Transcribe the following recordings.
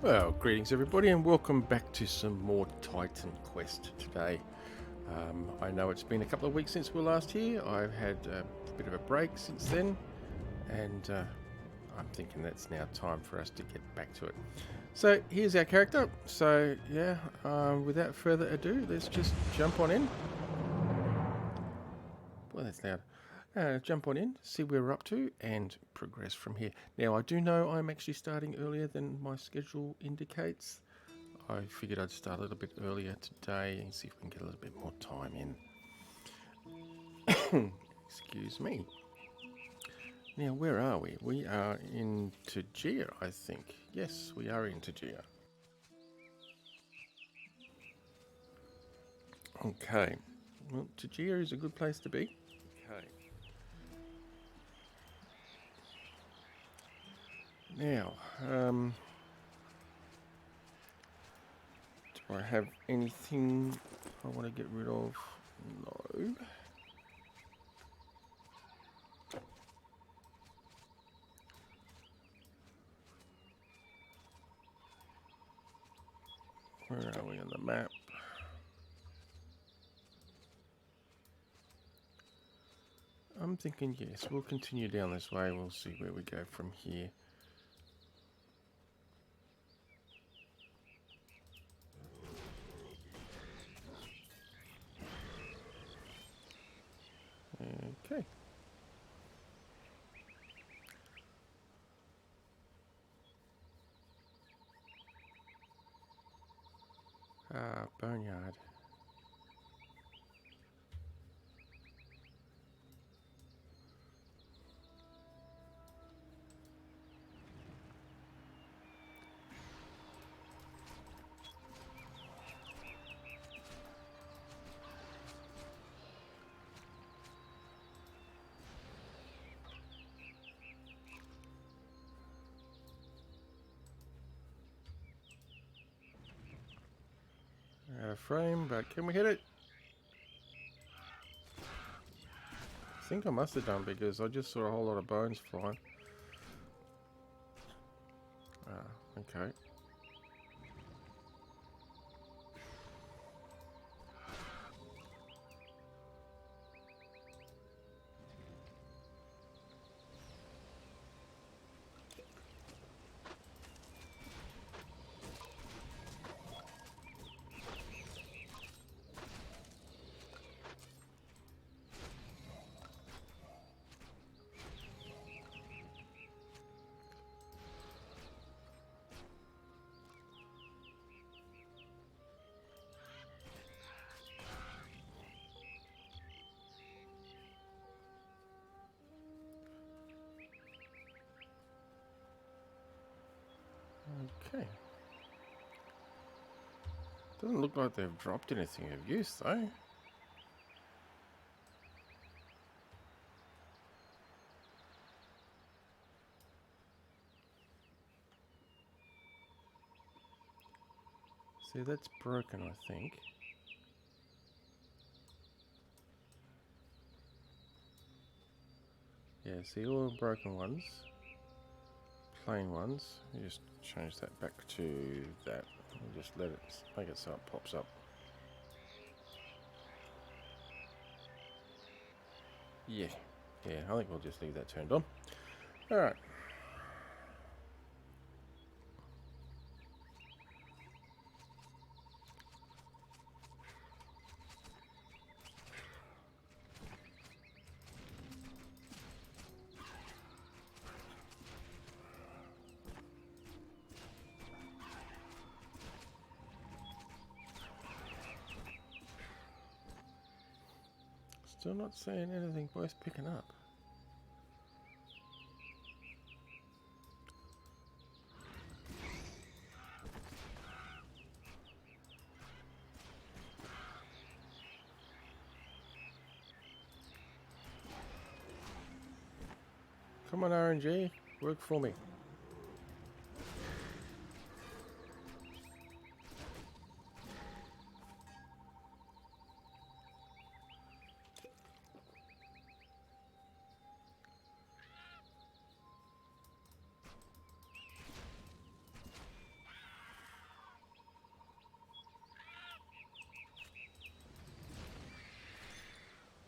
Well, greetings everybody, and welcome back to some more Titan Quest today. I know it's been a couple of weeks since we were last here. I've had a bit of a break since then, and I'm thinking that's now time for us to get back to it. So here's our character. So yeah, without further ado, let's just jump on in. Well, that's loud. Jump on in, see where we're up to, and progress from here. Now, I do know I'm actually starting earlier than my schedule indicates. I figured I'd start a little bit earlier today and see if we can get a little bit more time in. Excuse me. Now, where are we? We are in Tegea, I think. Yes, we are in Tegea. Okay. Well, Tegea is a good place to be. Okay. Now, do I have anything I want to get rid of? No. Where are we on the map? I'm thinking yes, we'll continue down this way. We'll see where we go from here. Okay. Boneyard. Out of frame, but can we hit it? I think I must have done because I just saw a whole lot of bones flying. Okay. Okay. Doesn't look like they've dropped anything of use though. See, that's broken, I think. Yeah, see all the broken ones. Plain ones. You just change that back to that. And just let it make it so it pops up. Yeah. Yeah, I think we'll just leave that turned on. Alright. Still not seeing anything worth picking up. Come on, RNG, work for me.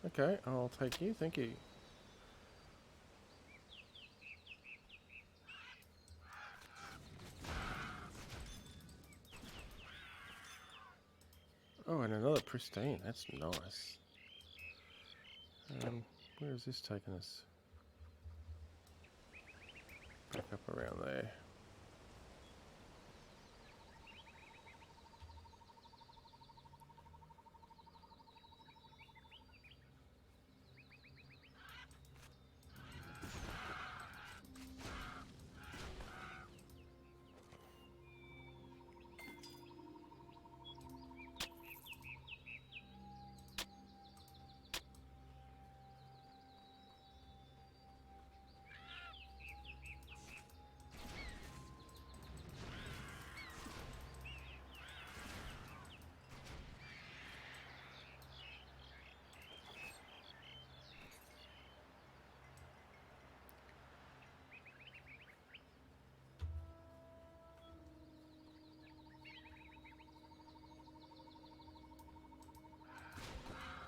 Okay, I'll take you. Thank you. Oh, and another pristine. That's nice. Where is this taking us? Back up around there.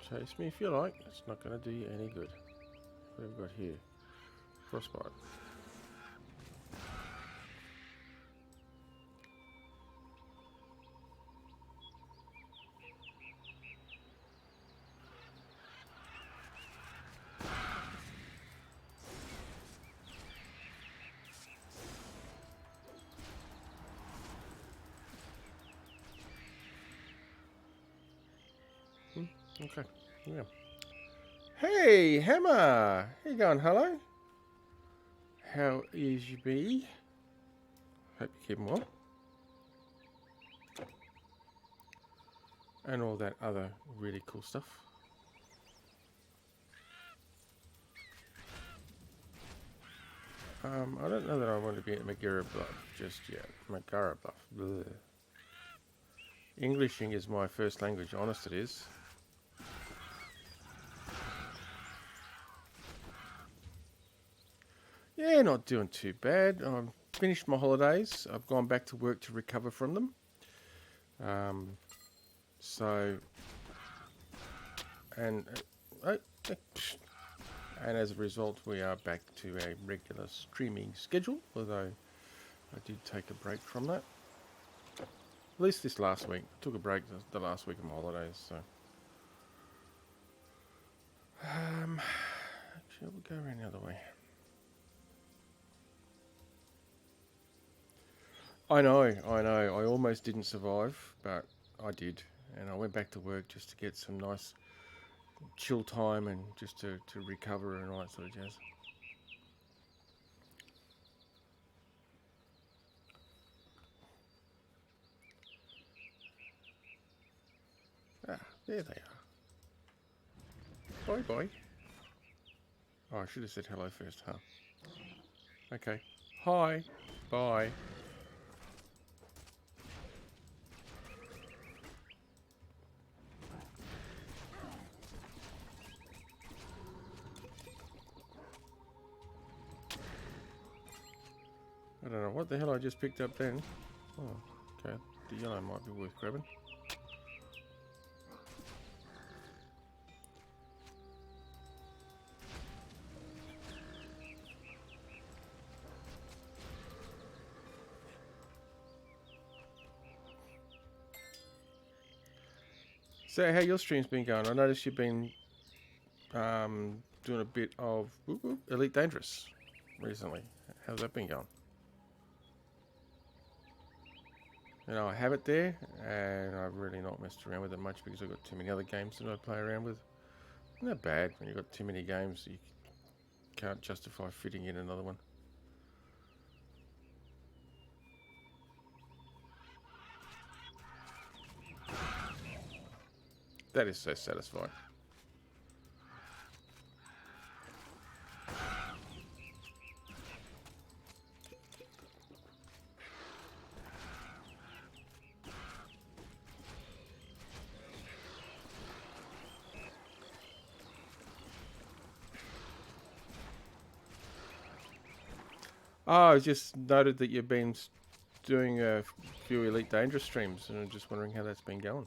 Chase me if you like. It's not going to do you any good. What have we got here? Frostbite. Okay. Yeah. Hey, Hammer! How you going, hello? How is you be? Hope you're keeping well. And all that other really cool stuff. I don't know that I want to be at Megara Bluff just yet. Megara Bluff. Bleh. Englishing is my first language, honest it is. Yeah, not doing too bad. I've finished my holidays. I've gone back to work to recover from them. And as a result, we are back to a regular streaming schedule, although I did take a break from that. At least this last week. I took a break the last week of my holidays, so. Actually, we'll go around the other way. I know. I almost didn't survive, but I did. And I went back to work just to get some nice chill time and just to recover and all that sort of jazz. Ah, there they are. Bye. Oh, I should have said hello first, huh? Okay. Hi. Bye. I don't know what the hell I just picked up then. Oh, okay. The yellow might be worth grabbing. So, how your stream's been going? I noticed you've been doing a bit of Elite Dangerous recently. How's that been going? You know, I have it there, and I've really not messed around with it much because I've got too many other games that I play around with. Not bad when you've got too many games, you can't justify fitting in another one. That is so satisfying. Oh, I just noted that you've been doing a few Elite Dangerous streams, and I'm just wondering how that's been going.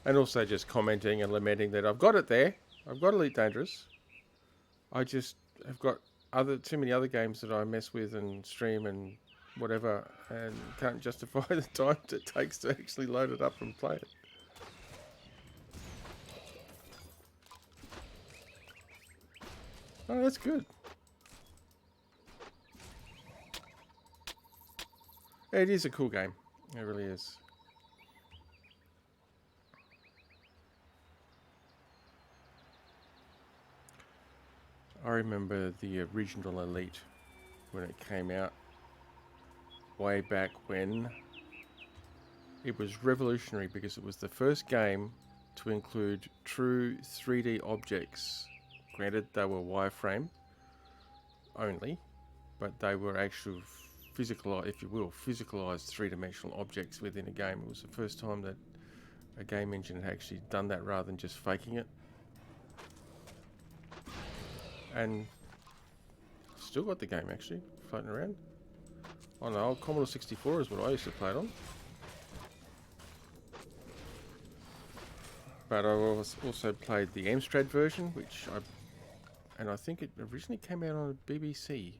And also just commenting and lamenting that I've got it there. I've got Elite Dangerous. I just have got too many other games that I mess with and stream and whatever, and can't justify the time it takes to actually load it up and play it. Oh, that's good. It is a cool game. It really is. I remember the original Elite when it came out way back when. It was revolutionary because it was the first game to include true 3D objects. Granted, they were wireframe only, but they were actual physical, if you will, physicalized three-dimensional objects within a game. It was the first time that a game engine had actually done that rather than just faking it. And still got the game actually floating around on the old Commodore 64 is what I used to play it on. But I also played the Amstrad version, which I think it originally came out on BBC.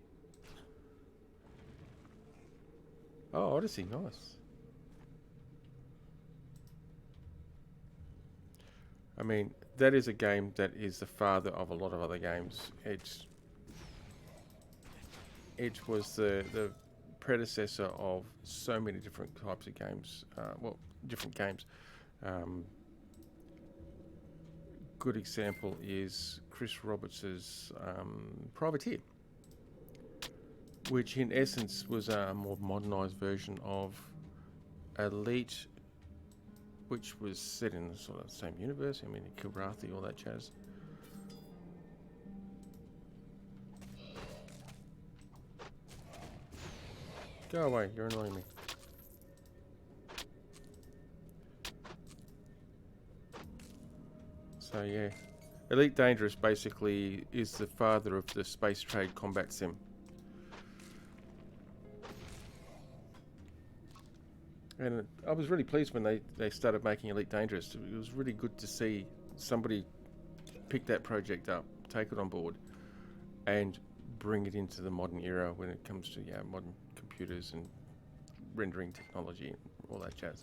Oh, Odyssey, nice. I mean, that is a game that is the father of a lot of other games. It was the predecessor of so many different types of games. Different games. Good example is Chris Roberts' Privateer, which in essence was a more modernised version of Elite, which was set in the sort of same universe. I mean, Kilrathi, all that jazz. Go away, you're annoying me. So yeah, Elite Dangerous basically is the father of the space trade combat sim. And I was really pleased when they started making Elite Dangerous. It was really good to see somebody pick that project up, take it on board, and bring it into the modern era when it comes to modern computers and rendering technology and all that jazz.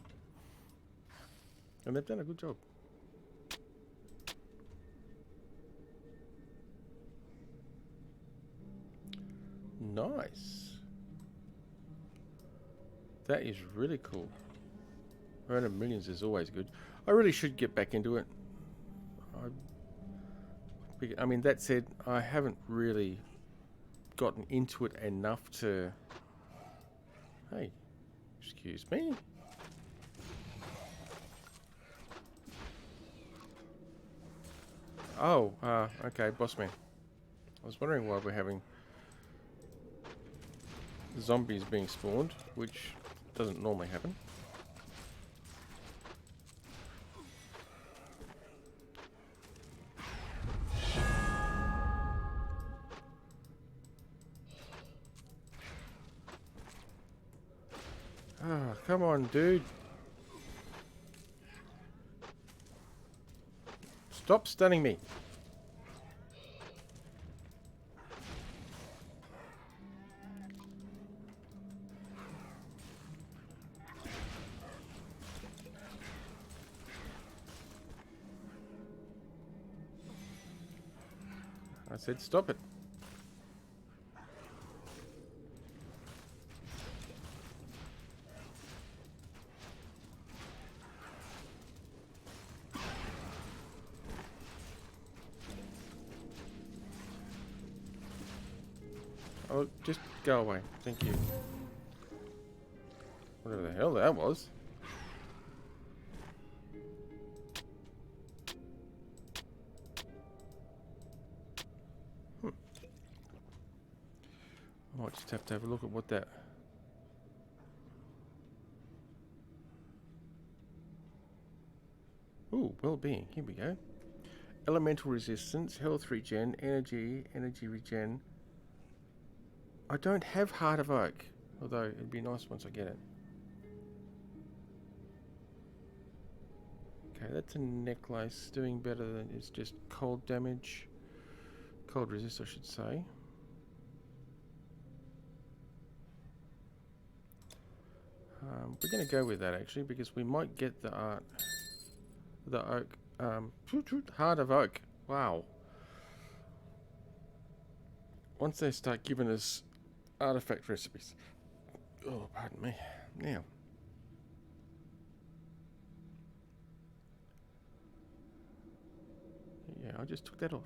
And they've done a good job. Nice. That is really cool. Random Millions is always good. I really should get back into it. I mean, that said, I haven't really gotten into it enough to... Hey, excuse me. Oh, okay, boss man. I was wondering why we're having zombies being spawned, which doesn't normally happen. Ah, come on, dude. Stop stunning me. I said stop it. Oh, just go away. Thank you. Whatever the hell that was. I might just have to have a look at what that... Ooh, well-being. Here we go. Elemental resistance, health regen, energy regen. I don't have Heart of Oak, although it'd be nice once I get it. Okay, that's a necklace. Doing better than it's just cold damage. Cold resist, I should say. We're going to go with that actually because we might get the art, the oak, heart of oak. Wow. Once they start giving us artifact recipes. Oh, pardon me. Now. Yeah, I just took that off.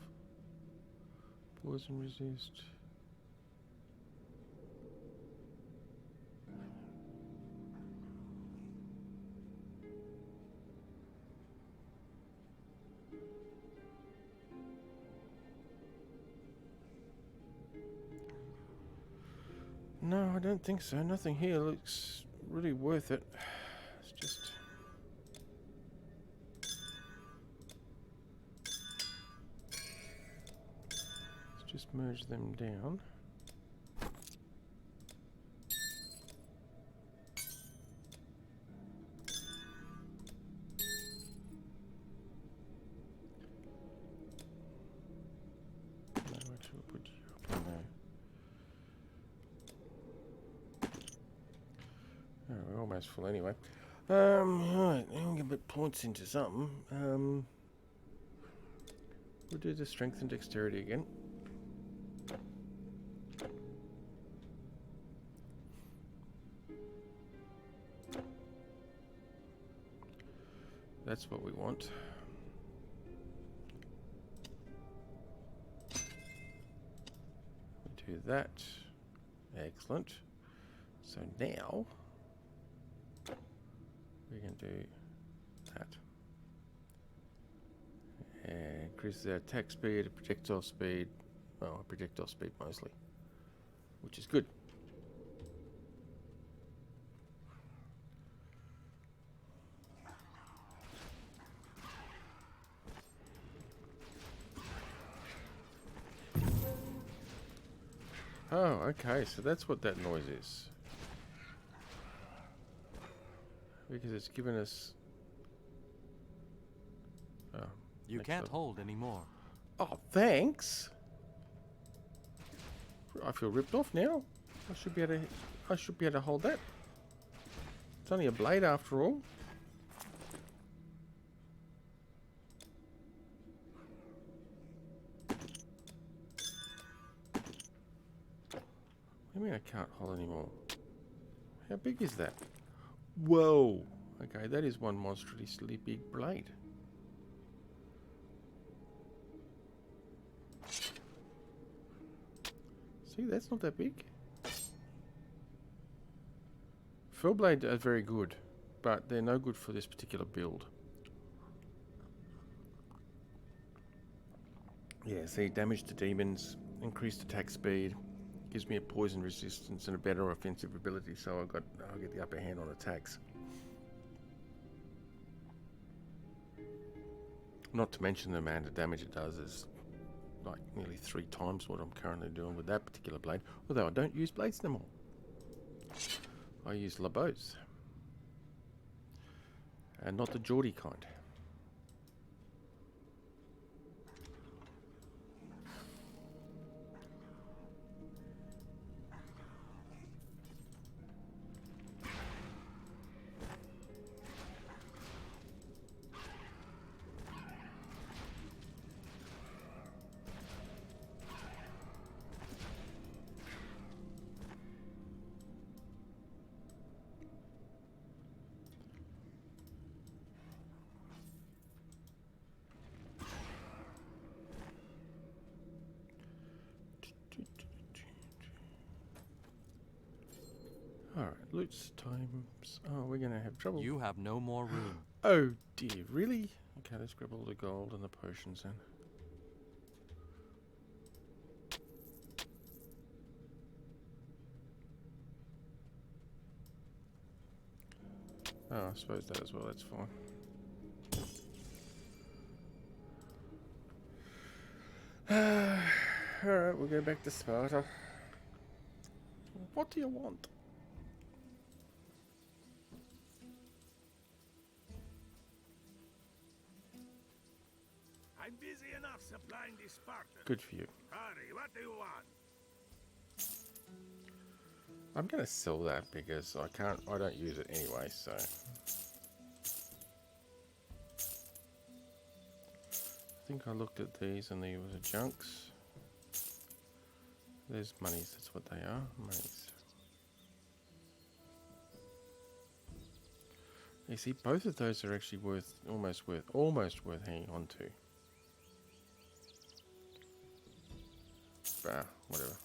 Poison resist. No, I don't think so. Nothing here looks really worth it. It's just... Let's just merge them down. No, actually we'll put you up in there. Oh, we're almost full anyway. Right, now we can put points into something. We'll do the strength and dexterity again. That's what we want. We do that. Excellent. So now we can do that. And increases our attack speed, projectile speed, well, projectile speed mostly, which is good. Oh, okay, so that's what that noise is. Because it's given us... Oh, You can't hold anymore. oh, thanks! I feel ripped off now. I should be able to hold that. It's only a blade after all. What do you mean I can't hold anymore? How big is that? Whoa! Okay, that is one monstrously big blade. See, that's not that big. Fell blades are very good, but they're no good for this particular build. Yeah, see, damage to demons, increased attack speed, gives me a poison resistance and a better offensive ability, so I'll get the upper hand on attacks. Not to mention the amount of damage it does is like nearly 3 times what I'm currently doing with that particular blade, although I don't use blades no more. I use LeBeaus. And not the Geordie kind. Alright, loot times. Oh, we're gonna have trouble. You have no more room. Oh dear, really? Okay, let's grab all the gold and the potions then. Oh, I suppose that as well, that's fine. Alright, we'll go back to Sparta. What do you want? I'm busy enough supplying the Spartans. Good for you. Hurry, what do you want? I'm going to sell that because I don't use it anyway, so. I think I looked at these and there was a junks. There's monies, that's what they are, monies. You see, both of those are actually almost worth hanging on to. Bah, whatever.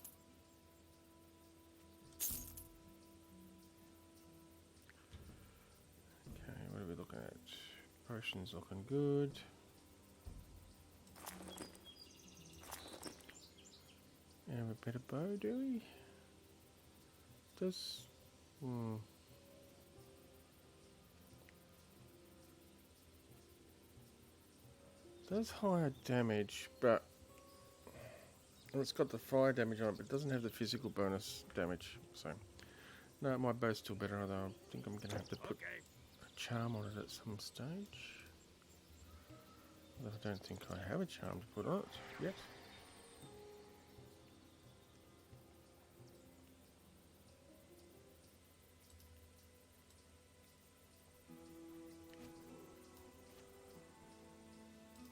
Okay, what are we looking at? Potions looking good. Have a better bow, do we? Does... Does higher damage, but... And it's got the fire damage on it, but it doesn't have the physical bonus damage, so... No, my bow's still better, although I think I'm going to have to put a charm on it at some stage. But I don't think I have a charm to put on it yet.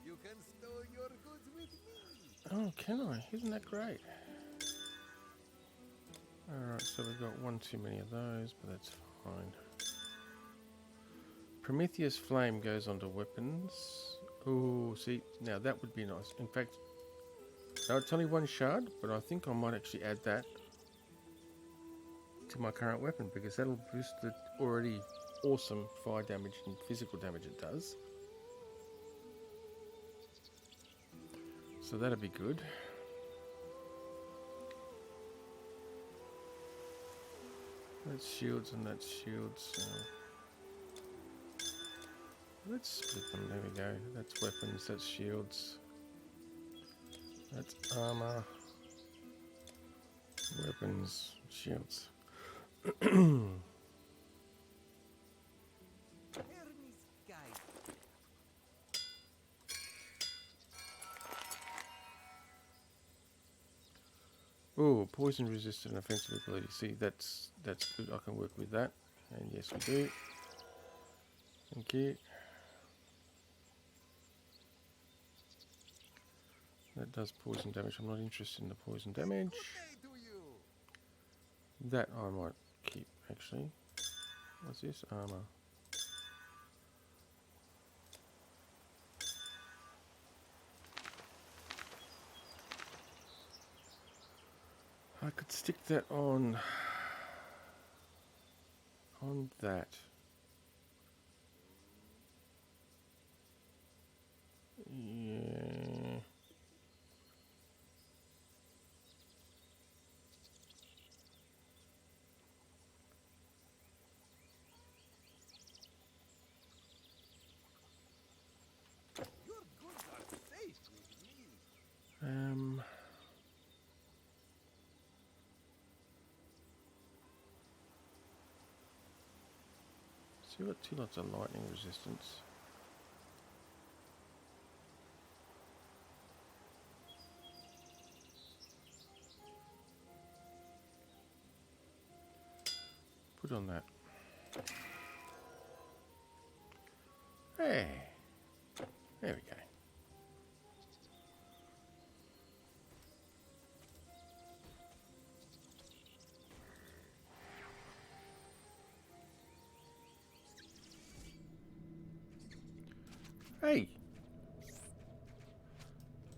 You can store your goods with me. Oh, can I? Isn't that great? Alright, so we've got one too many of those, but that's fine. Prometheus Flame goes onto weapons. Oh, see, now that would be nice. In fact, no, it's only one shard, but I think I might actually add that to my current weapon because that'll boost the already awesome fire damage and physical damage it does. So that'll be good. That's shields and that's shields. So let's split them. There we go. That's weapons. That's shields. That's armor. Weapons. Shields. Hermes guide. Oh, poison resistant offensive ability. See, that's good. I can work with that. And yes, we do. Thank you. That does poison damage. I'm not interested in the poison damage. Good day to you. That I might keep, actually. What's this? Armor. I could stick that on that. Yeah. Your goods are safe with me. So we've got two lots of lightning resistance. Put on that. Hey, there we go. Hey,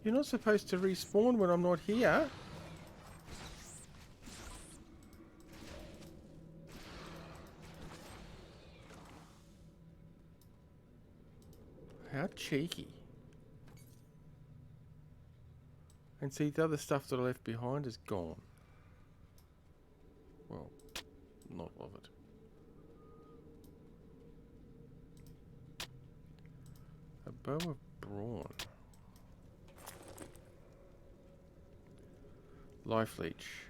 you're not supposed to respawn when I'm not here. How cheeky. And see, the other stuff that I left behind is gone. Well, not of it. A bow of brawn. Life leech.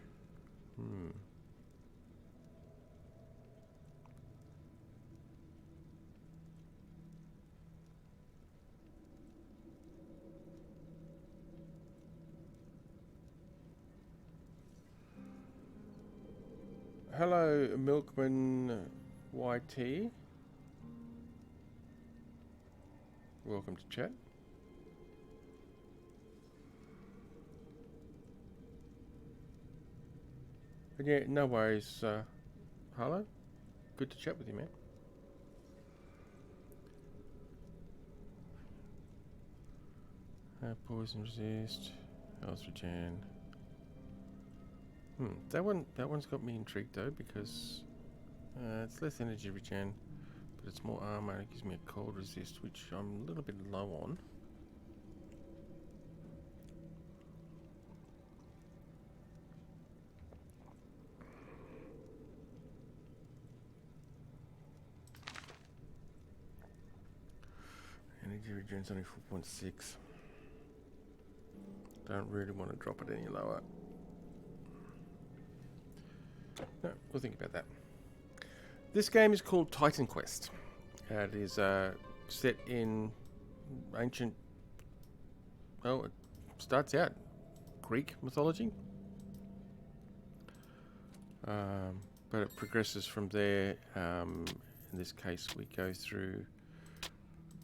hello, Milkman YT. Welcome to chat. But yeah, no worries, Harlow. Good to chat with you, man. Poison resist, health regen. That one's got me intrigued though, because it's less energy regen, but it's more armor and it gives me a cold resist, which I'm a little bit low on. Energy regen's only 4.6. Don't really want to drop it any lower. No, we'll think about that. This game is called Titan Quest. It is set in ancient... Well, it starts out Greek mythology. But it progresses from there. In this case, we go through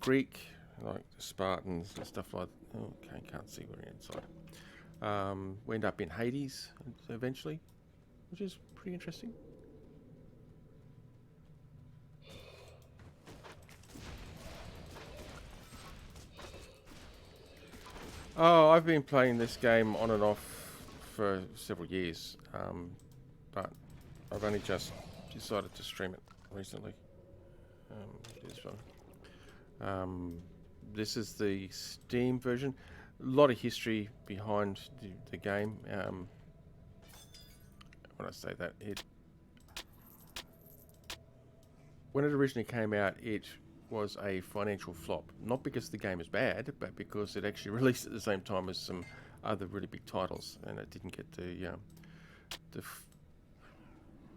Greek, like the Spartans and stuff like that. Okay, can't see we're inside. We end up in Hades eventually, which is pretty interesting. Oh, I've been playing this game on and off for several years, but I've only just decided to stream it recently. This one. This is the Steam version. A lot of history behind the game. When I say that, when it originally came out, it was a financial flop. Not because the game is bad, but because it actually released at the same time as some other really big titles, and it didn't get the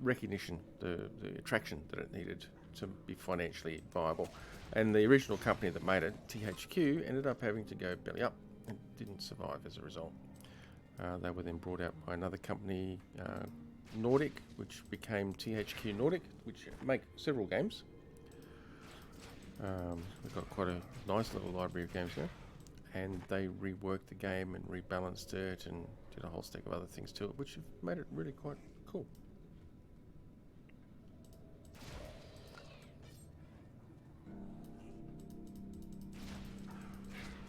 recognition, the attraction that it needed to be financially viable. And the original company that made it, THQ, ended up having to go belly up and didn't survive as a result. They were then brought out by another company, Nordic, which became THQ Nordic, which make several games. We've got quite a nice little library of games here, and they reworked the game and rebalanced it and did a whole stack of other things to it, which have made it really quite cool.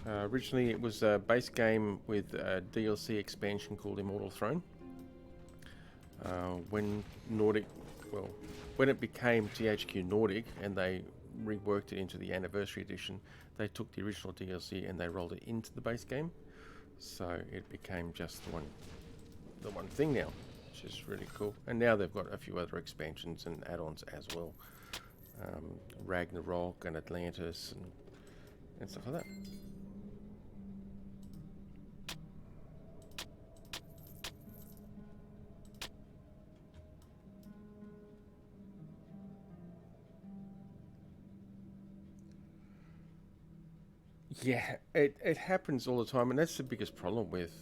Originally it was a base game with a DLC expansion called Immortal Throne. When it became THQ Nordic and they reworked it into the Anniversary Edition, they took the original DLC and they rolled it into the base game. So it became just the one thing now, which is really cool. And now they've got a few other expansions and add-ons as well. Ragnarok and Atlantis and stuff like that. Yeah, it happens all the time, and that's the biggest problem with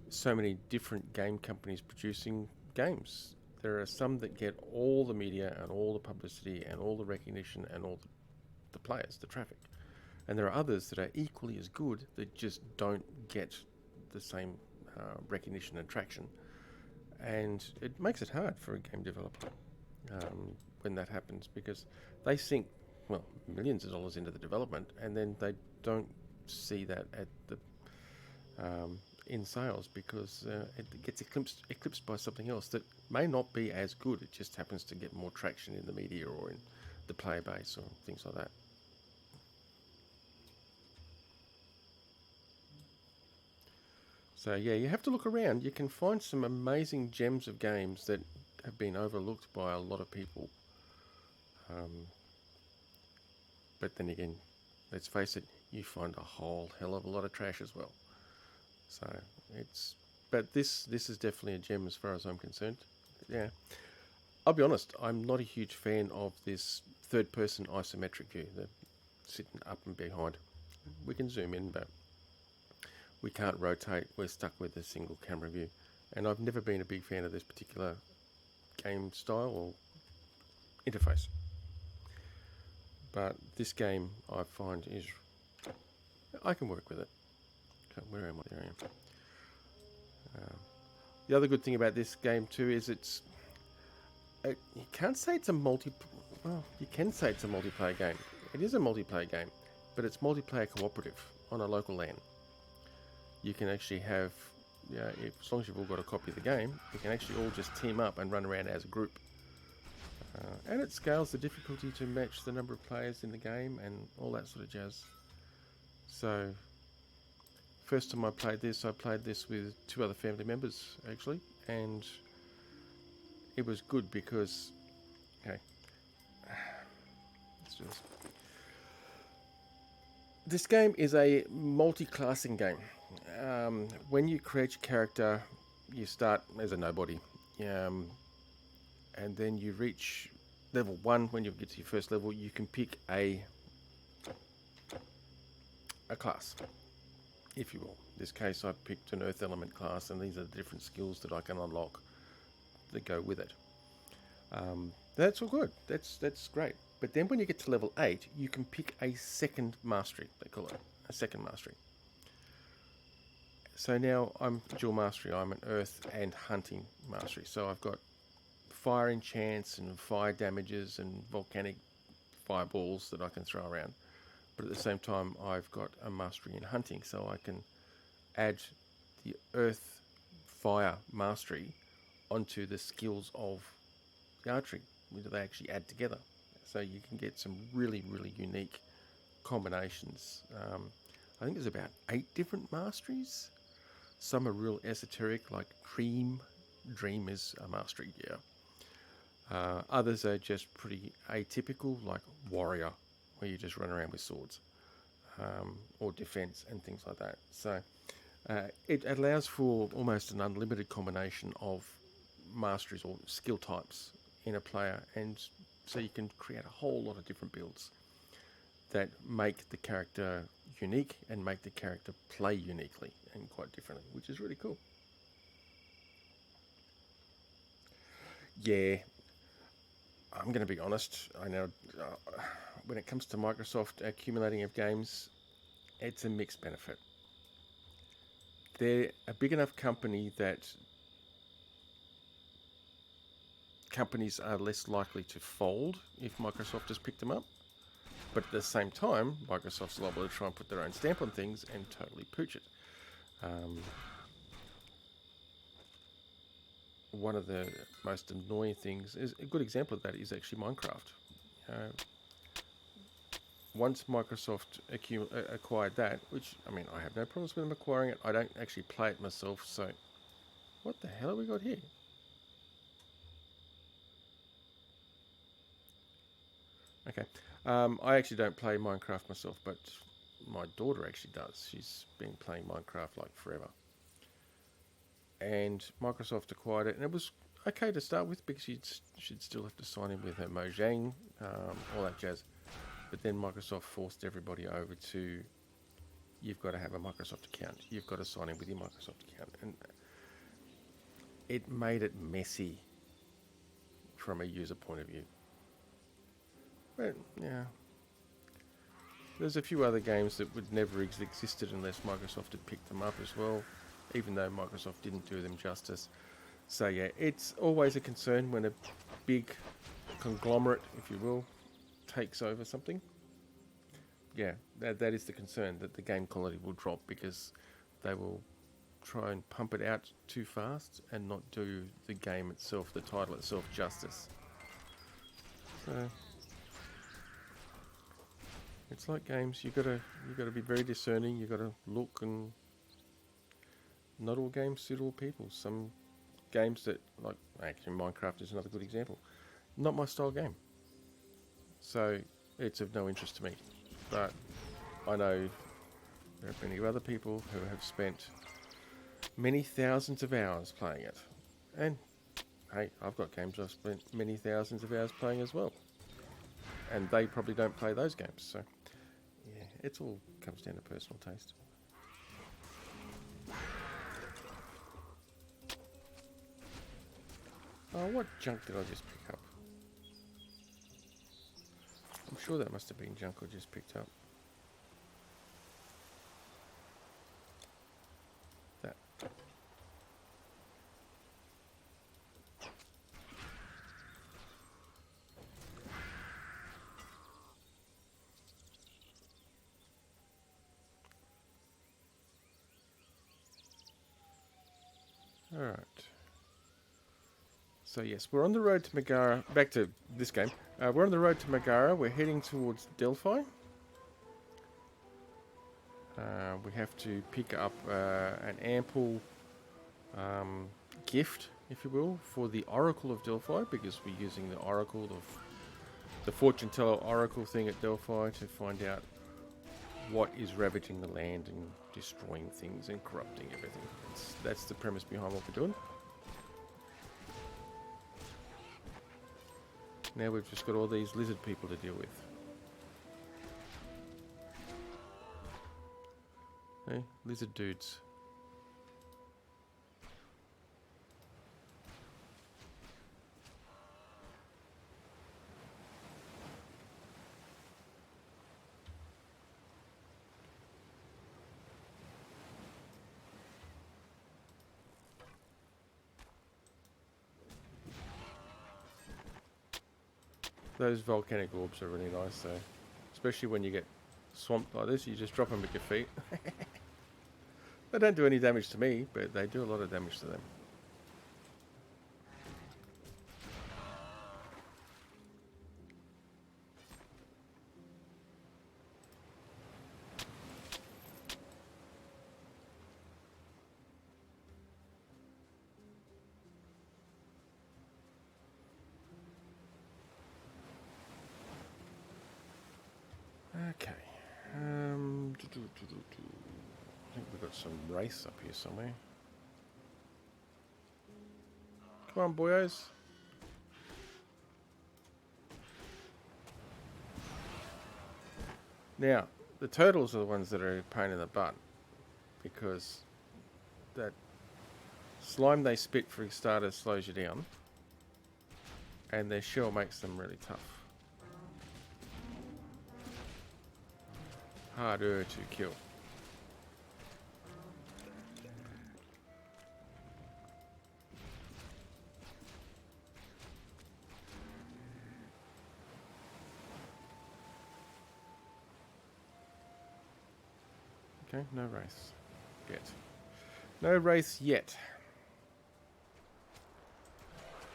so many different game companies producing games. There are some that get all the media and all the publicity and all the recognition and all the players, the traffic. And there are others that are equally as good that just don't get the same recognition and traction. And it makes it hard for a game developer when that happens, because they sink millions of dollars into the development, and then they don't see that at the in sales, because it gets eclipsed by something else that may not be as good. It just happens to get more traction in the media or in the player base or things like that. So yeah, you have to look around. You can find some amazing gems of games that have been overlooked by a lot of people. But then again, let's face it, you find a whole hell of a lot of trash as well. So but this is definitely a gem as far as I'm concerned. Yeah, I'll be honest, I'm not a huge fan of this third-person isometric view, the sitting up and behind. We can zoom in, but we can't rotate. We're stuck with a single camera view, and I've never been a big fan of this particular game style or interface. But this game I find is, I can work with it. Okay, where am I? There I am. The other good thing about this game too is you can't say it's a well, you can say it's a multiplayer game. It is a multiplayer game, but it's multiplayer cooperative on a local LAN. You can actually have, as long as you've all got a copy of the game, you can actually all just team up and run around as a group. And it scales the difficulty to match the number of players in the game and all that sort of jazz. So, first time I played this with 2 other family members actually, and it was good because, okay, let's do this. This game is a multi-classing game. When you create your character, you start as a nobody, and then you reach level 1. When you get to your first level, you can pick a class, if you will. In this case, I picked an Earth Element class, and these are the different skills that I can unlock that go with it. That's all good. That's great. But then when you get to level 8, you can pick a second mastery. They call it a second mastery. So now I'm dual mastery. I'm an Earth and Hunting mastery. So I've got fire enchants and fire damages and volcanic fireballs that I can throw around. But at the same time, I've got a mastery in hunting, so I can add the Earth Fire mastery onto the skills of the archery, which they actually add together. So you can get some really, really unique combinations. I think there's about 8 different masteries. Some are real esoteric, like Dream. Dream is a mastery, yeah. Others are just pretty atypical, like Warrior, where you just run around with swords, or Defense and things like that. So it allows for almost an unlimited combination of masteries or skill types in a player, and so you can create a whole lot of different builds that make the character unique and make the character play uniquely and quite differently, which is really cool. Yeah, I'm going to be honest. I know when it comes to Microsoft accumulating of games, it's a mixed benefit. They're a big enough company that companies are less likely to fold if Microsoft has picked them up. But at the same time, Microsoft's liable to try and put their own stamp on things and totally pooch it. One of the most annoying things is a good example of that is actually Minecraft. Once Microsoft acquired that, which, I mean, I have no problems with them acquiring it. I don't actually play it myself, so what the hell have we got here? Okay, I actually don't play Minecraft myself, but my daughter actually does. She's been playing Minecraft like forever. And Microsoft acquired it, and it was okay to start with because she'd still have to sign in with her Mojang, all that jazz. But then Microsoft forced everybody over to, you've got to have a Microsoft account. You've got to sign in with your Microsoft account. And it made it messy from a user point of view. But, yeah. There's a few other games that would never have existed unless Microsoft had picked them up as well, even though Microsoft didn't do them justice. So, yeah, it's always a concern when a big conglomerate, if you will, takes over something. Yeah, that is the concern, that the game quality will drop because they will try and pump it out too fast and not do the game itself, the title itself, justice. So it's like games, you gotta be very discerning. You gotta look, and not all games suit all people. Some games that, like actually Minecraft is another good example, not my style game. So it's of no interest to me. But I know there are plenty of other people who have spent many thousands of hours playing it. And hey, I've got games I've spent many thousands of hours playing as well. And they probably don't play those games. So yeah, it all comes down to personal taste. Oh, what junk did I just pick up? I'm sure that must have been junk I just picked up. That. Alright. So yes, we're on the road to Megara. Back to this game. We're on the road to Megara. We're heading towards Delphi. We have to pick up an ample gift, if you will, for the Oracle of Delphi, because we're using the Oracle of the Fortune Teller Oracle thing at Delphi to find out what is ravaging the land and destroying things and corrupting everything. That's the premise behind what we're doing. Now we've just got all these lizard people to deal with. Hey, lizard dudes. Those volcanic orbs are really nice though. Especially when you get swamped like this, you just drop them at your feet. They don't do any damage to me, but they do a lot of damage to them. Okay. I think we've got some race up here somewhere. Come on, boyos. Now, the turtles are the ones that are a pain in the butt, because that slime they spit, for starters, slows you down, and their shell makes them really tough. Harder to kill. Okay, no race yet. No race yet.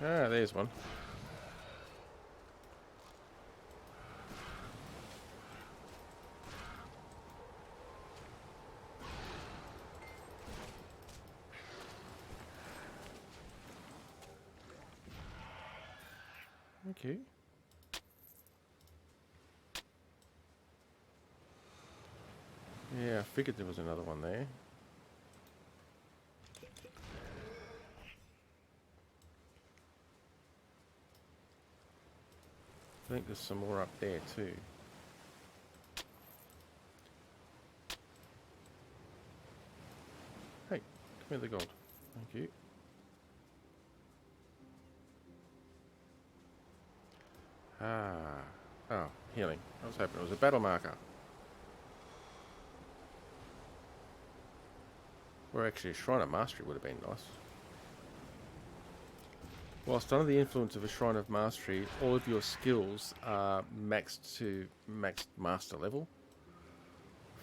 Ah, there's one. Okay. Yeah, I figured there was another one there. I think there's some more up there too. Hey, give me the gold. Thank you. Ah. Oh, healing. I was hoping it was a battle marker. Or actually a Shrine of Mastery would have been nice. Whilst under the influence of a Shrine of Mastery, all of your skills are maxed to maxed master level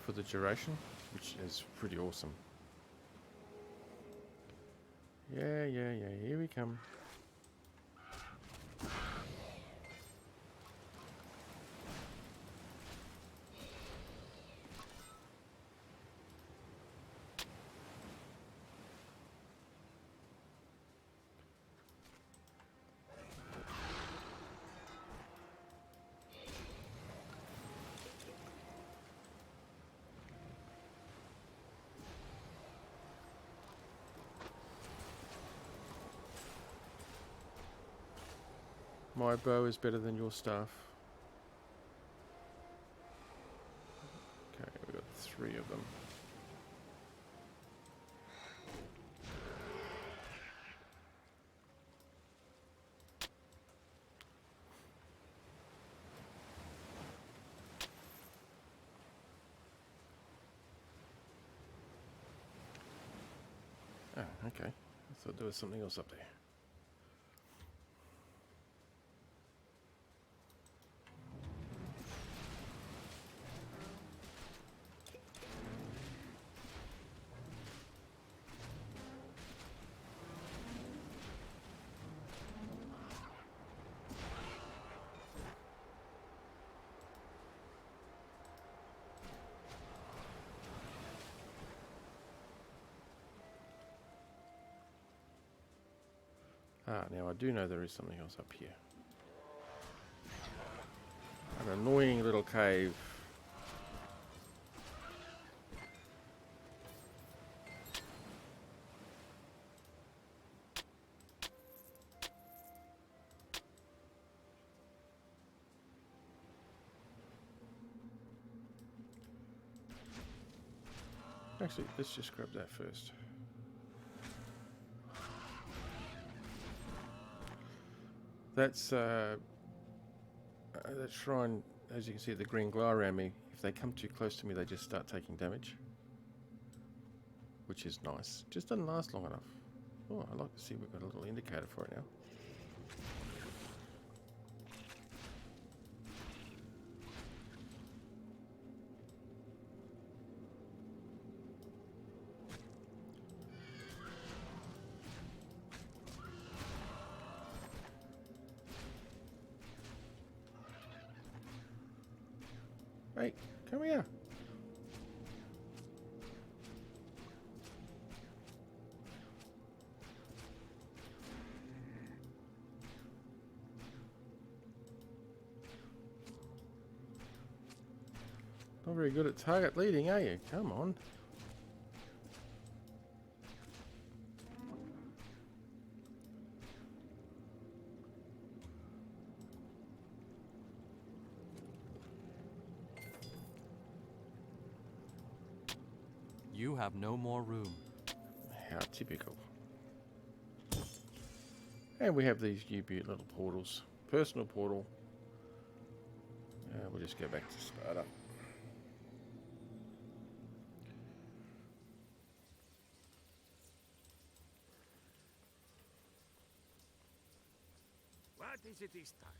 for the duration, which is pretty awesome. Yeah, here we come. My bow is better than your staff. Okay, we've got 3 of them. okay. I thought there was something else up there. Ah, now I do know there is something else up here. An annoying little cave. Actually, let's just grab that first. That's that shrine, as you can see, the green glow around me. If they come too close to me, they just start taking damage, which is nice. Just doesn't last long enough. Oh, I like to see we've got a little indicator for it now. Hey, come here. Not very good at target leading, are you? Come on. You have no more room. How typical. And we have these U-boot little portals. Personal portal. We'll just go back to Sparta. What is it this time?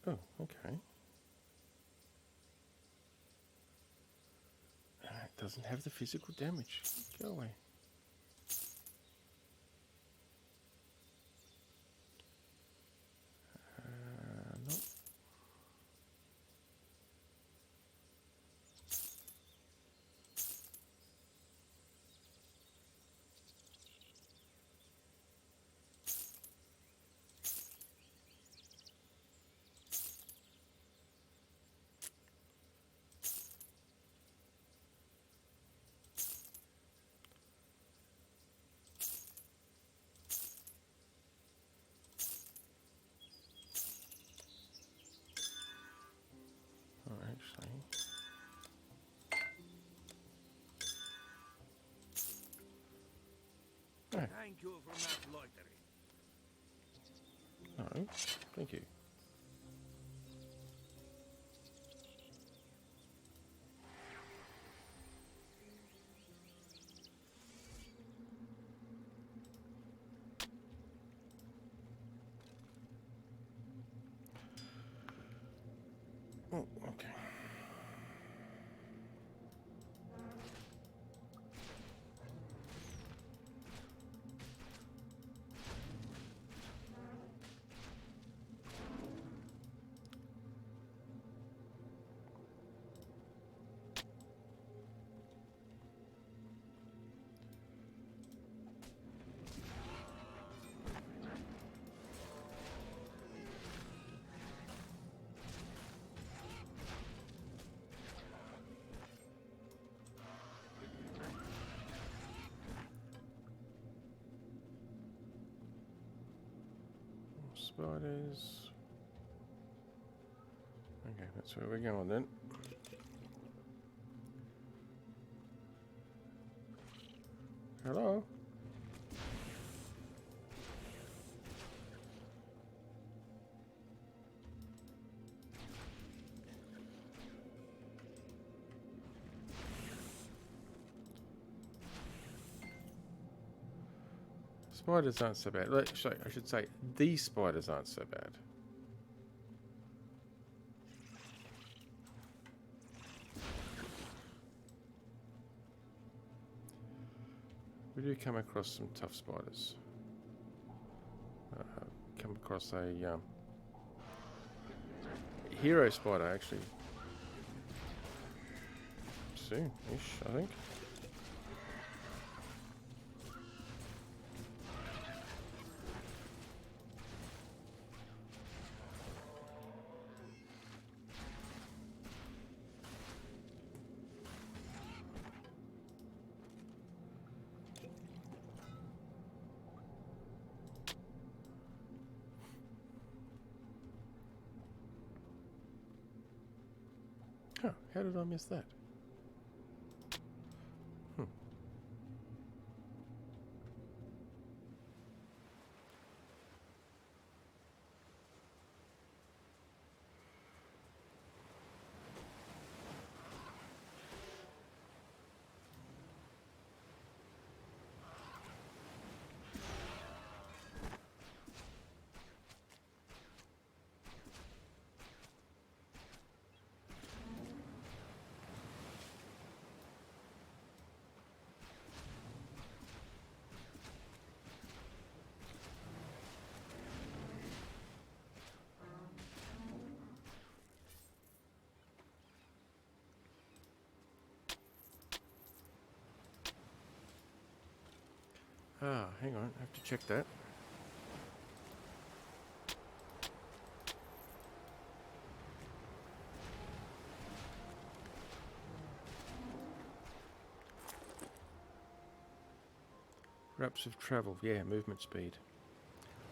Oh, okay. It doesn't have the physical damage. Go away. Nope. Oh, actually. Thank you for not loitering. No, thank you. Oh, okay. Spiders. Okay, that's where we're going then. Hello? Spiders aren't so bad. Sorry, I should say these spiders aren't so bad. We do come across some tough spiders. Come across a hero spider actually soon-ish, I think. Huh, how did I miss that? Ah, hang on, I have to check that. Wraps of travel, yeah, movement speed.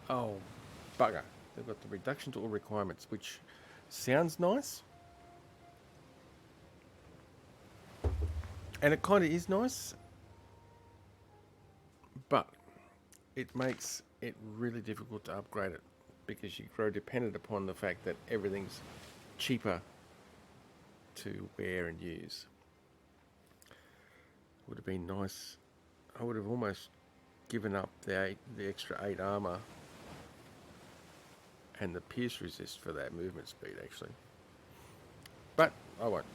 Oh, bugger. They've got the reduction to all requirements, which sounds nice. And it kind of is nice. But it makes it really difficult to upgrade it because you grow dependent upon the fact that everything's cheaper to wear and use. Would have been nice. I would have almost given up the extra 8 armor and the pierce resist for that movement speed actually. But I won't.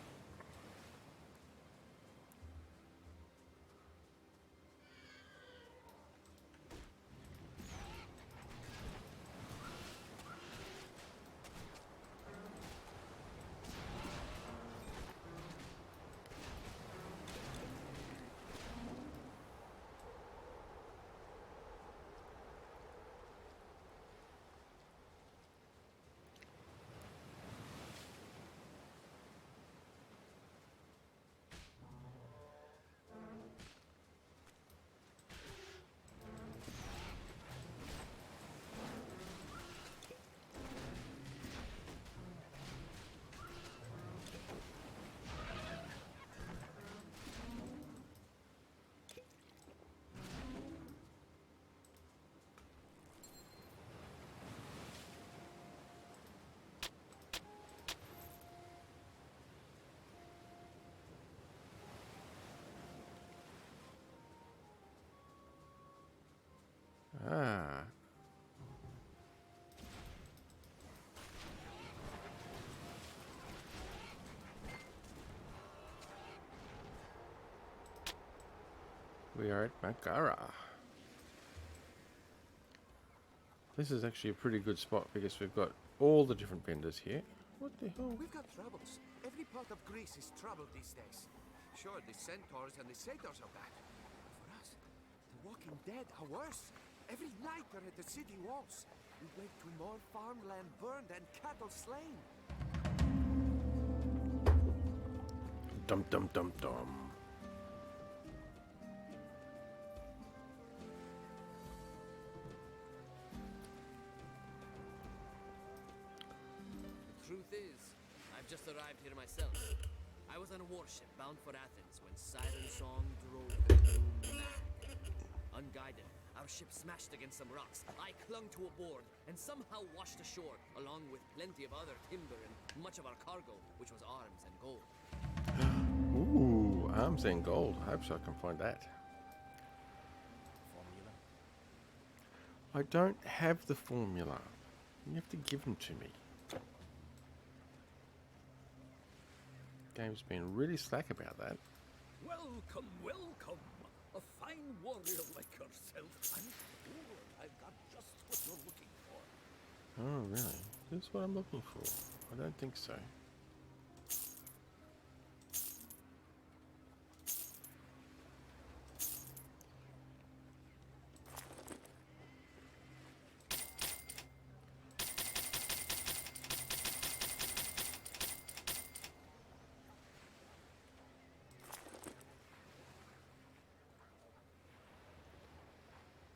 Ah. We are at Makara. This is actually a pretty good spot because we've got all the different vendors here. What the hell? We've got troubles. Every part of Greece is troubled these days. Sure, the centaurs and the satyrs are bad. But for us, the walking dead are worse. Every night they're at the city walls. We wake to more farmland burned and cattle slain. Dum dum dum dum. The truth is, I've just arrived here myself. I was on a warship bound for Athens when Siren Song drove the crew mad. Unguided, our ship smashed against some rocks. I clung to a board and somehow washed ashore, along with plenty of other timber and much of our cargo, which was arms and gold. Ooh, arms and gold. I hope so I can find that. Formula? I don't have the formula. You have to give them to me. Game's been really slack about that. Welcome, welcome. A fine warrior like yourself. I'm sure I've got just what you're looking for. Oh, really? This is what I'm looking for? I don't think so.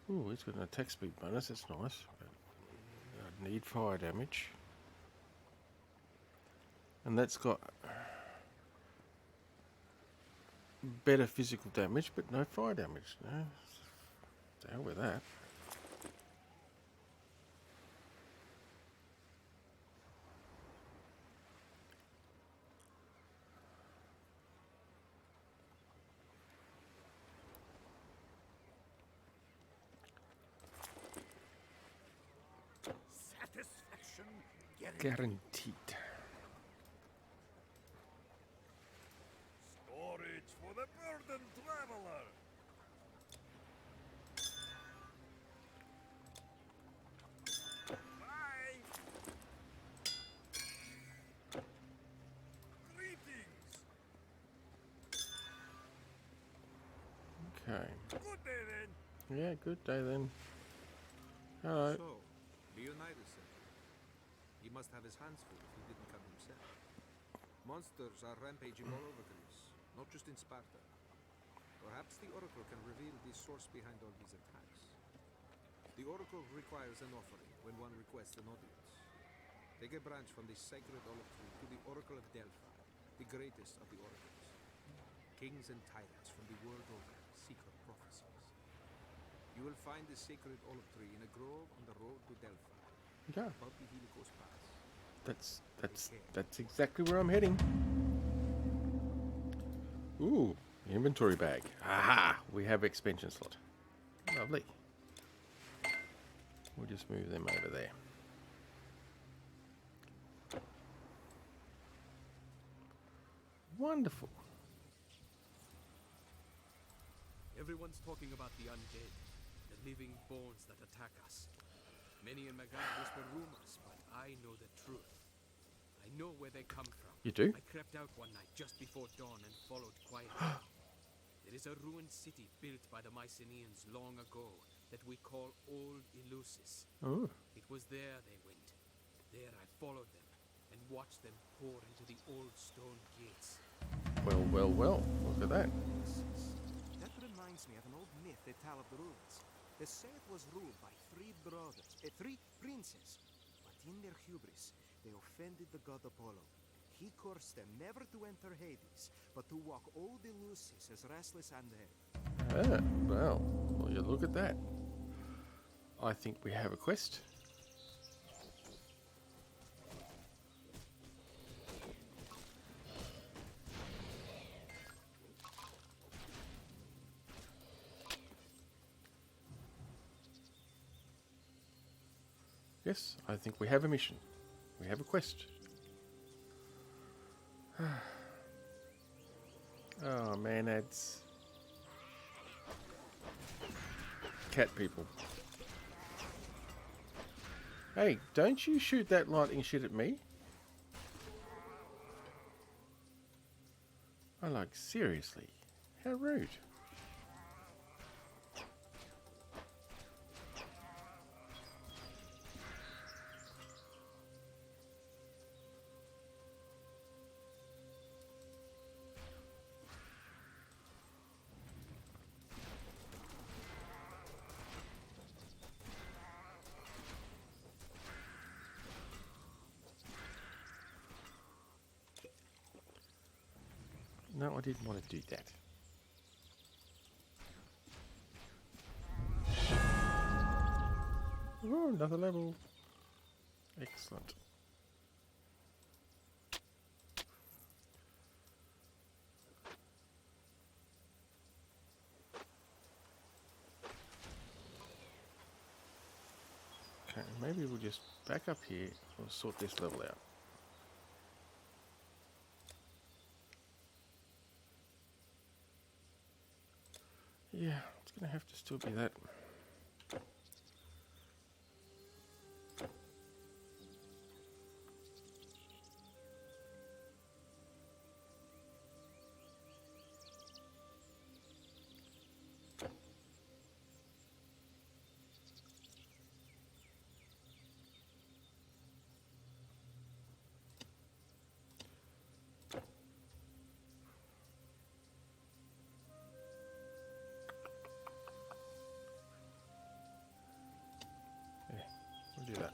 Ooh, he's got an attack speed bonus, that's nice. But I need fire damage. And that's got better physical damage, but no fire damage. No, to hell with that. Satisfaction Guaranteed. Storage for the burdened traveler. Bye. Greetings. Okay. Good day then. Yeah, good day then. Hello. So, Leonidas said he must have his hands full if he didn't come himself. Monsters are rampaging all over Greece, not just in Sparta. Perhaps the Oracle can reveal the source behind all these attacks. The Oracle requires an offering when one requests an audience. Take a branch from the sacred olive tree to the Oracle of Delphi, the greatest of the oracles. Kings and tyrants from the world over seek her prophecies. You will find the sacred olive tree in a grove on the road to Delphi, Yeah, above the Helicos Pass. that's exactly where I'm heading. Ooh, inventory bag. Aha, we have expansion slot. Lovely. We'll just move them over there. Wonderful. Everyone's talking about the undead, the living bones that attack us. Many in Magad whisper rumors, but I know the truth. I know where they come from. You do? I crept out one night just before dawn and followed quietly. There is a ruined city built by the Mycenaeans long ago that we call Old Eleusis. Oh, It was there they went. There I followed them and watched them pour into the old stone gates. well, well, well. Look at that. That reminds me of an old myth they tell of the ruins. They say it was ruled by three princes. But in their hubris, they offended the god Apollo. He cursed them never to enter Hades, but to walk old Eleusis as restless undead. Ah, well, you look at that. I think we have a quest. Yes, I think we have a mission. We have a quest. Oh man, that's cat people. Hey, don't you shoot that lightning shit at me. I'm like, seriously, how rude. No, I didn't want to do that. Oh, another level. Excellent. maybe we'll just back up here. We'll sort this level out. Yeah, it's going to have to still be that. We'll do that.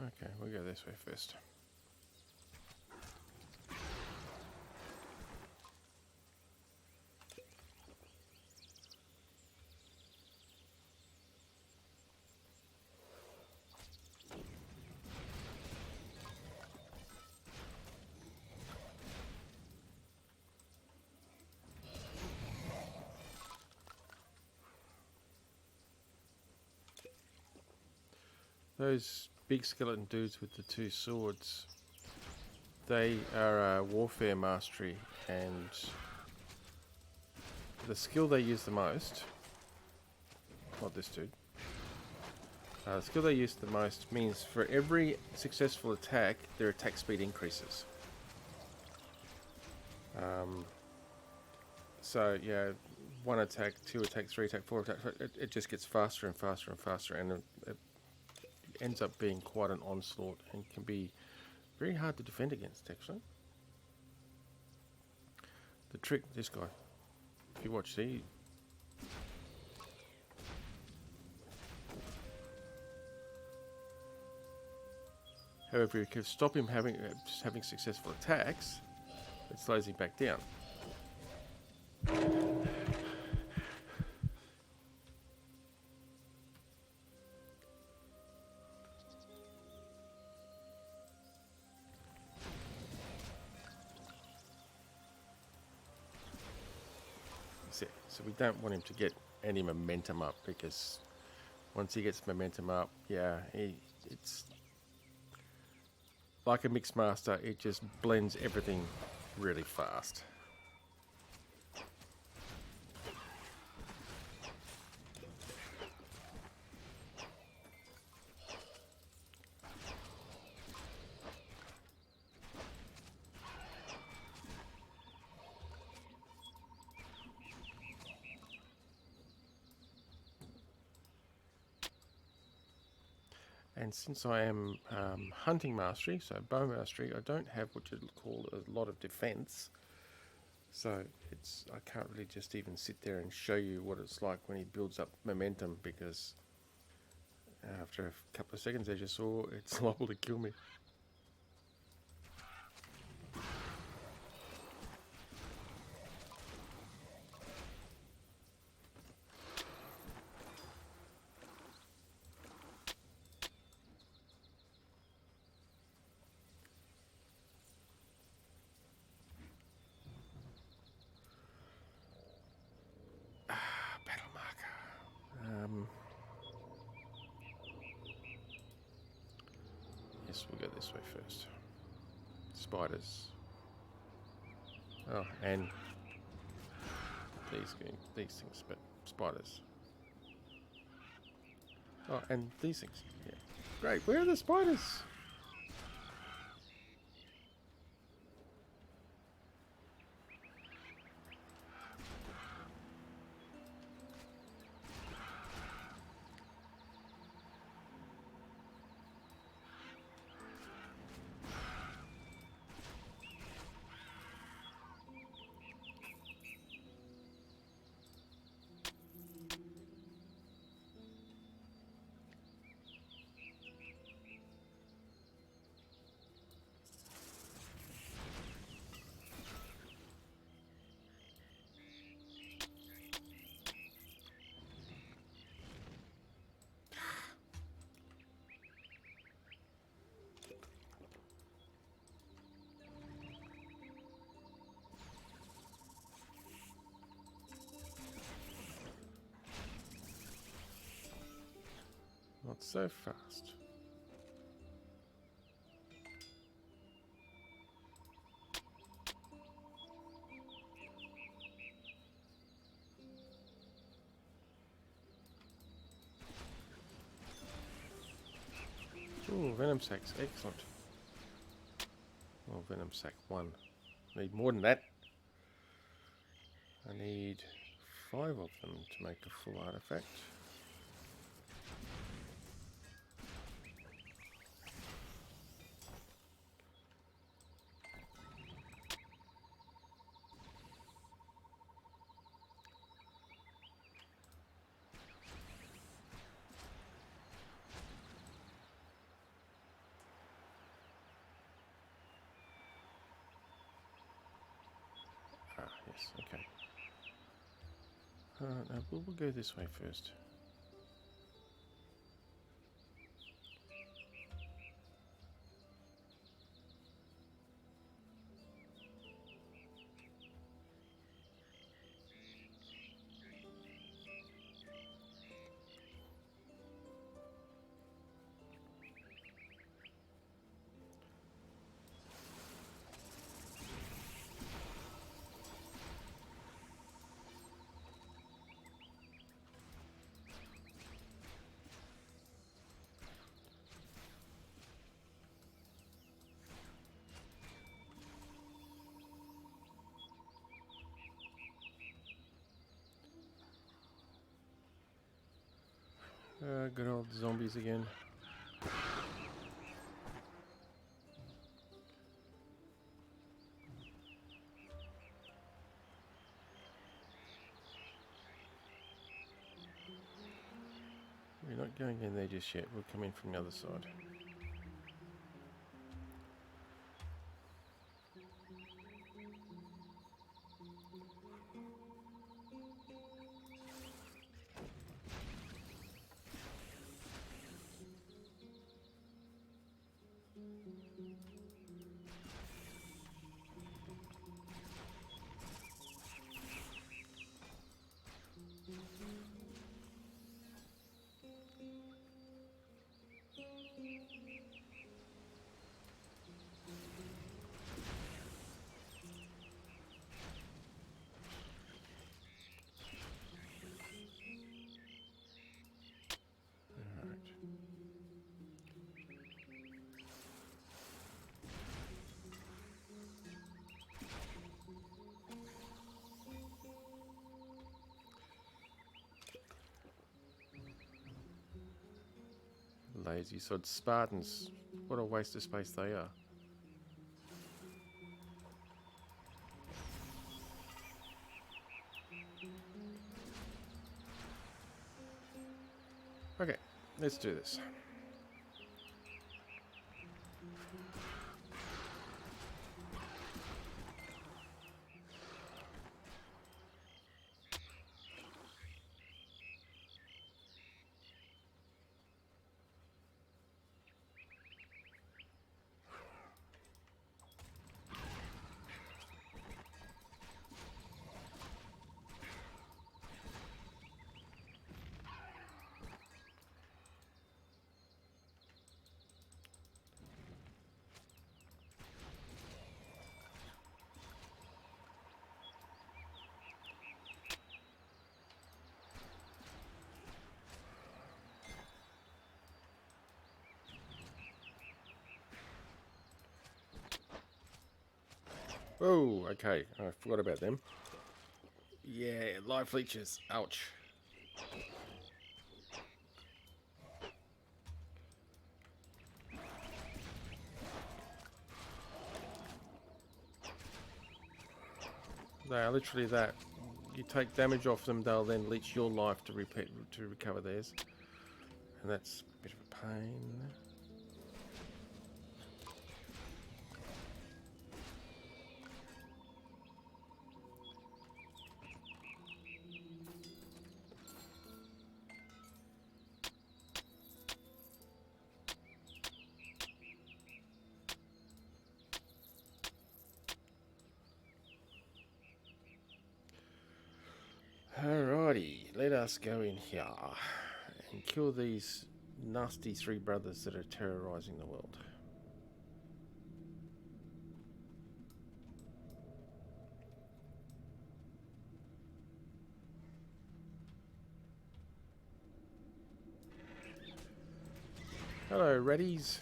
Okay, we'll go this way first. Those big skeleton dudes with the two swords, they are warfare mastery, and the skill they use the most, not this dude, the skill they use the most means for every successful attack, their attack speed increases. So yeah, one attack, two attack, three attack, four attack, it just gets faster and faster and faster, and it ends up being quite an onslaught and can be very hard to defend against, actually. The trick, this guy, if you watch, see, however, if you can stop him having successful attacks, it slows him back down. So we don't want him to get any momentum up, because once he gets momentum up, yeah, it's like a mixed master. It just blends everything really fast. And since I am hunting mastery, so bow mastery, I don't have what you'd call a lot of defense. So I can't really just even sit there and show you what it's like when he builds up momentum, because after a couple of seconds, as you saw, it's liable to kill me. Yes, we'll go this way first. Spiders. Oh, and these things, but spiders. Oh, and these things. Yeah. Great. Where are the spiders? so fast. Ooh, venom sacks, excellent. Oh, venom sac 1. Need more than that. I need 5 of them to make a full artifact. Ah, yes, okay. No, we'll go this way first. Good old zombies again. We're not going in there just yet. We'll come in from the other side. Lazy sod Spartans. What a waste of space they are. Okay, let's do this. Oh, okay. I forgot about them. Yeah, live leeches. Ouch. They are literally that. You take damage off them, they'll then leech your life to recover theirs. And that's a bit of a pain. Alrighty, let us go in here and kill these nasty three brothers that are terrorizing the world. Hello, Reddies.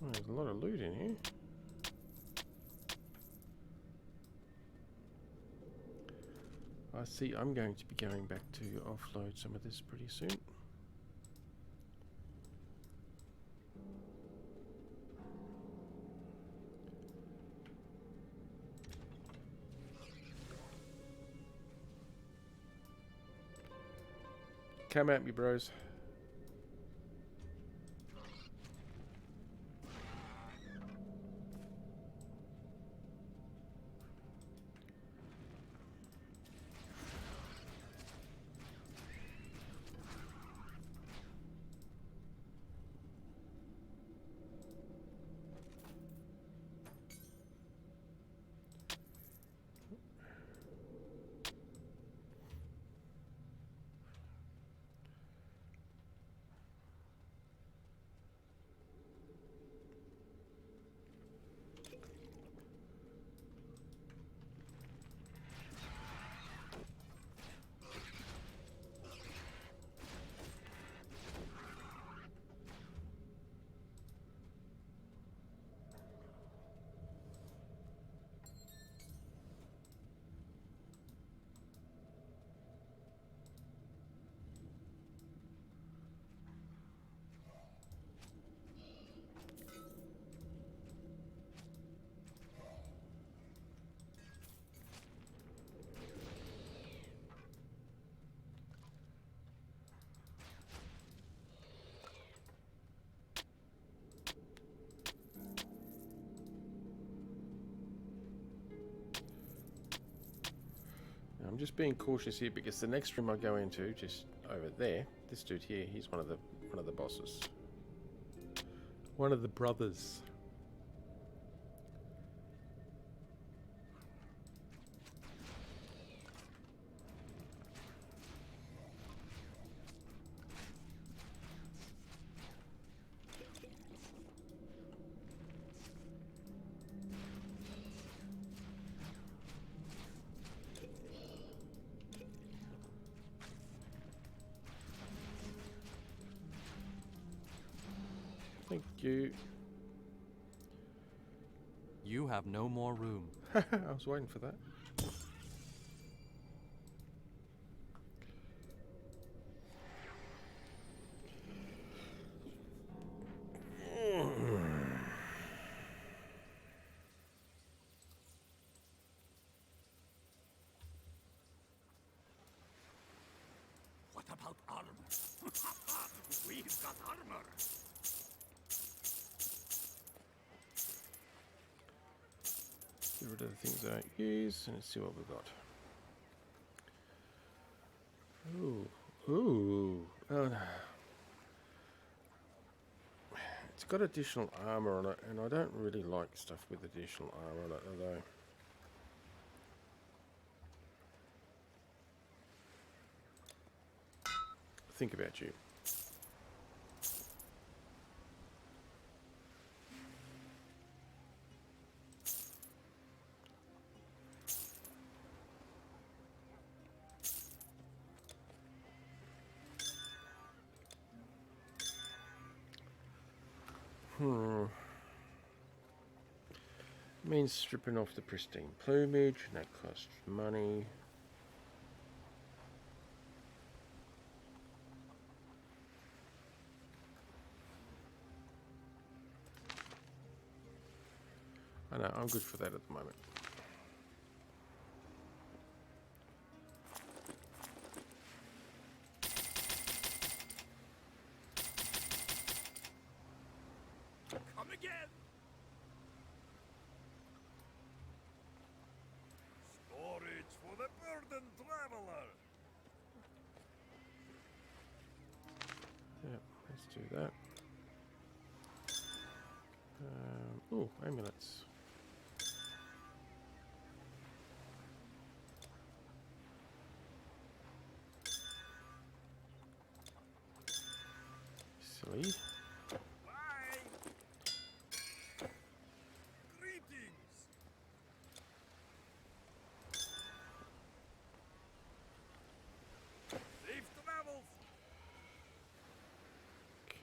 Oh, there's a lot of loot in here. I see I'm going to be going back to offload some of this pretty soon. Come at me, bros. I'm just being cautious here because the next room I go into, just over there, this dude here, he's one of the bosses. One of the brothers. Thank you. You have no more room. I was waiting for that. What about armor? We've got armor. Get rid of the things I don't use and let's see what we've got. Ooh. Ooh. Oh no. It's got additional armor on it, and I don't really like stuff with additional armor on it, although. Think about you. Means stripping off the pristine plumage, and that costs money. I know, I'm good for that at the moment. do that. Oh, amulets. Silly. Greetings! Safe travels! Okay.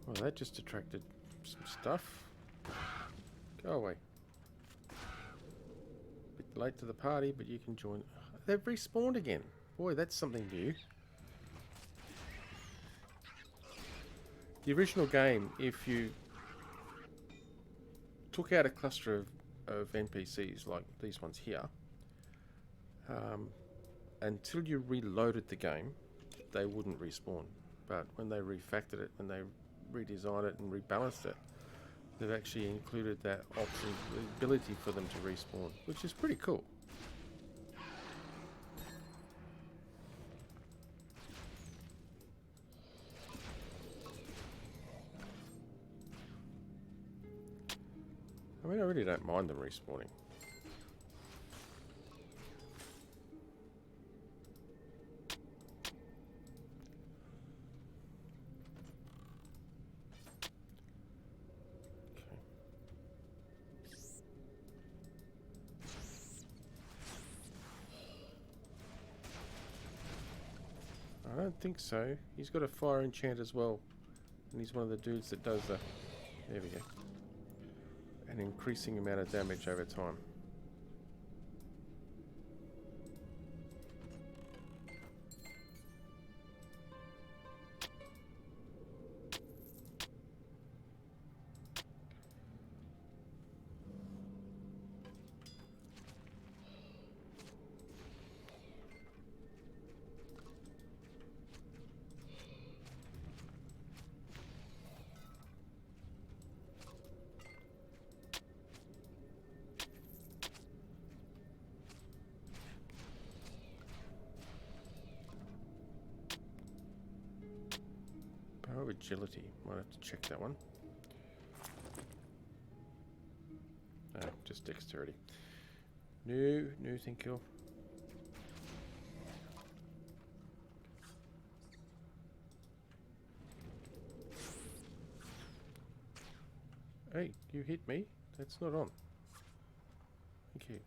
Well, that just attracted some stuff. Go away. Bit late to the party, but you can join. They've respawned again. Boy, that's something new. The original game, if you took out a cluster of NPCs like these ones here, until you reloaded the game, they wouldn't respawn. But when they refactored it, when they redesigned it and rebalanced it, they've actually included that option, the ability for them to respawn, which is pretty cool. I mean, I really don't mind them respawning. I don't think so. He's got a fire enchant as well. And he's one of the dudes that does the... There we go. An increasing amount of damage over time. Power agility. Might have to check that one. Oh, just dexterity. No, thank you. Hey, you hit me? That's not on. Thank you.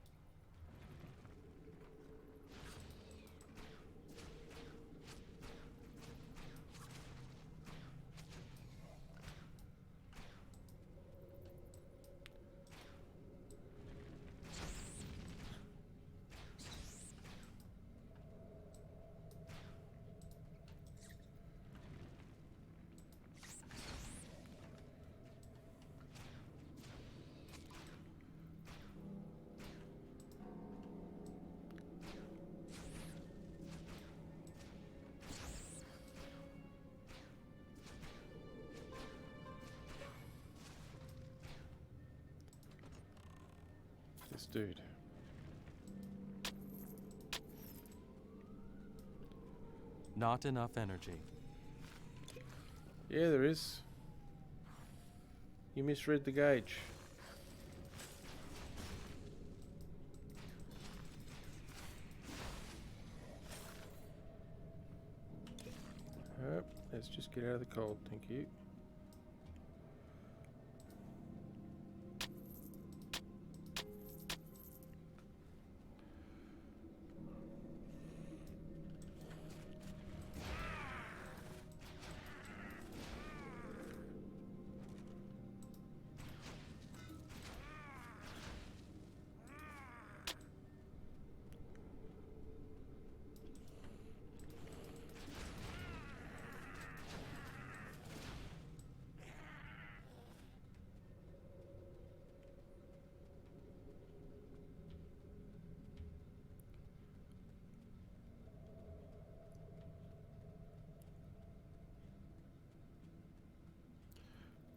This dude. Not enough energy. Yeah, there is. You misread the gauge. Let's just get out of the cold, thank you.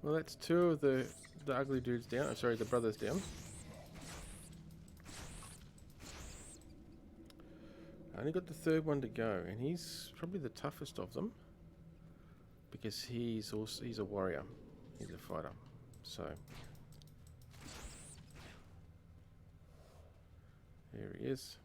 Well, that's two of the ugly dudes down. Oh, sorry, the brothers down. I only got the third one to go, and he's probably the toughest of them because he's a warrior. He's a fighter. So here he is.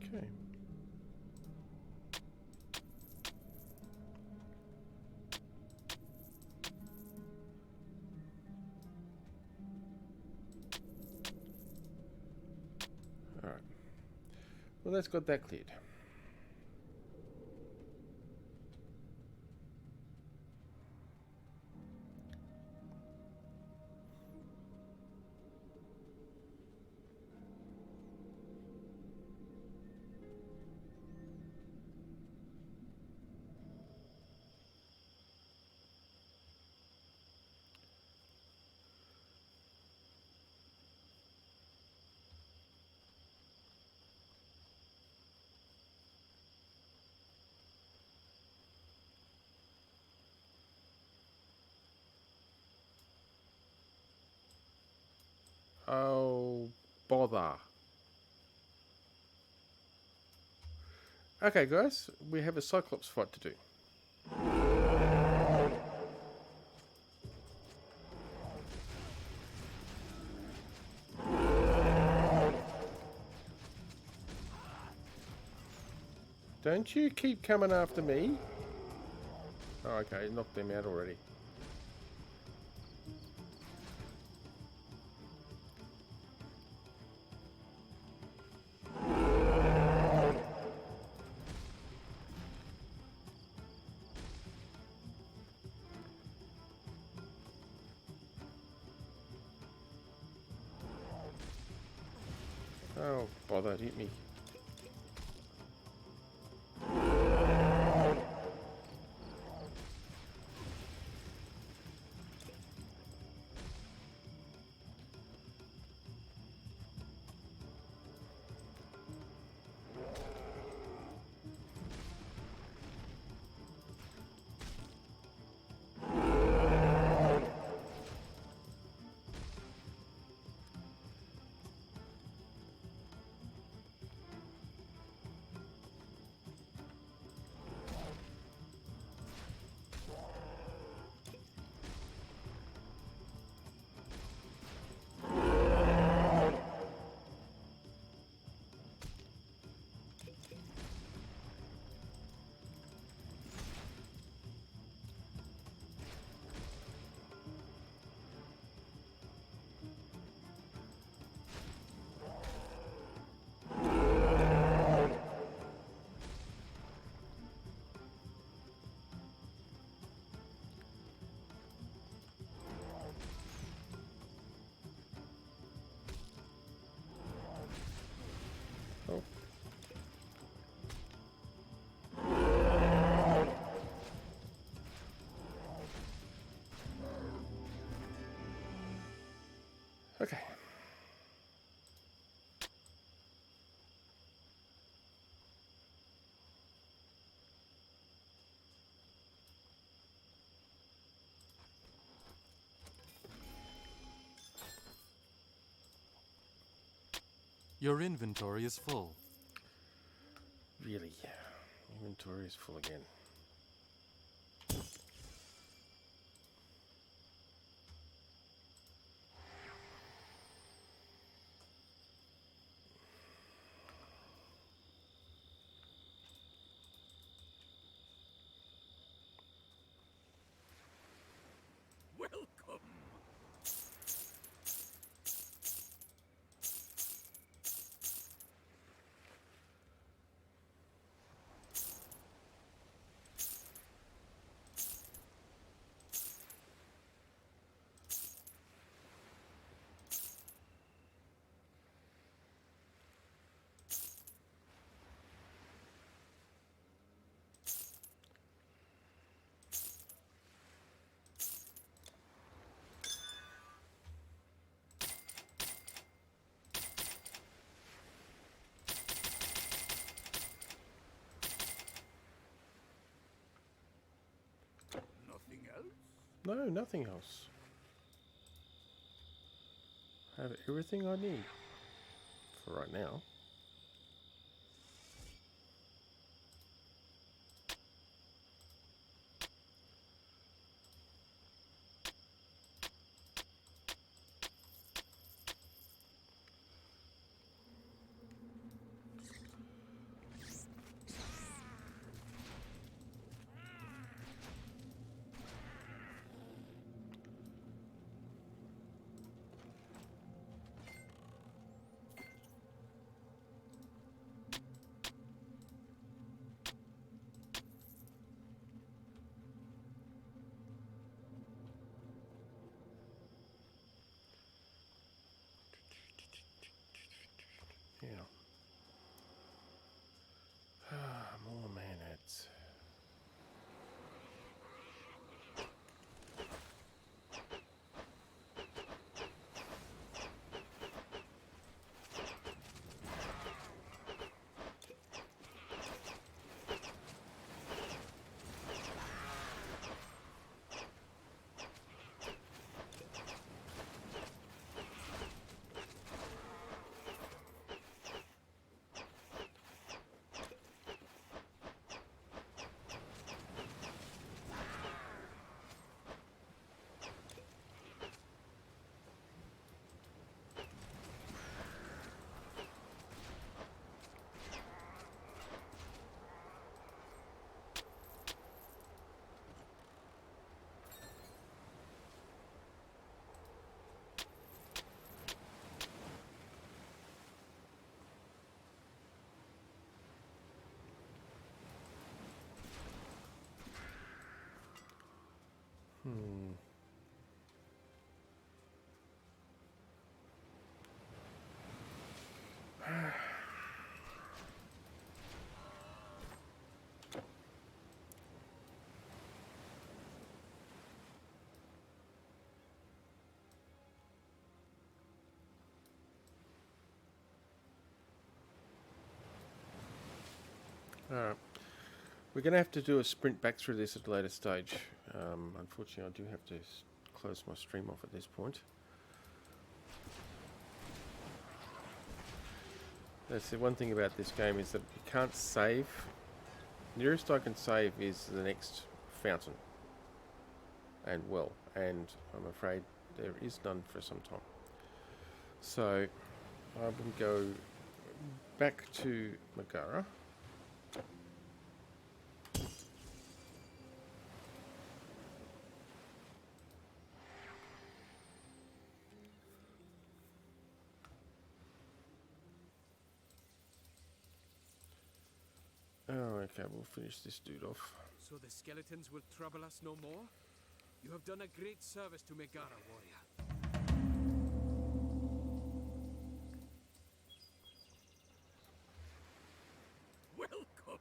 Okay. All right. Well, that's got that cleared. Oh, bother. Okay, guys, we have a Cyclops fight to do. Don't you keep coming after me. Oh, okay, knocked them out already. Oh, bother, it hit me. Oh. Okay. Your inventory is full. Really? Inventory is full again. Welcome. No, nothing else. I have everything I need for right now. Yeah. More man-ads. Alright. We're going to have to do a sprint back through this at a later stage. Unfortunately, I do have to close my stream off at this point. That's the one thing about this game is that you can't save. Nearest I can save is the next fountain and well, and I'm afraid there is none for some time. So I will go back to Megara. Oh, okay, we'll finish this dude off. So the skeletons will trouble us no more? You have done a great service to Megara, warrior. Welcome!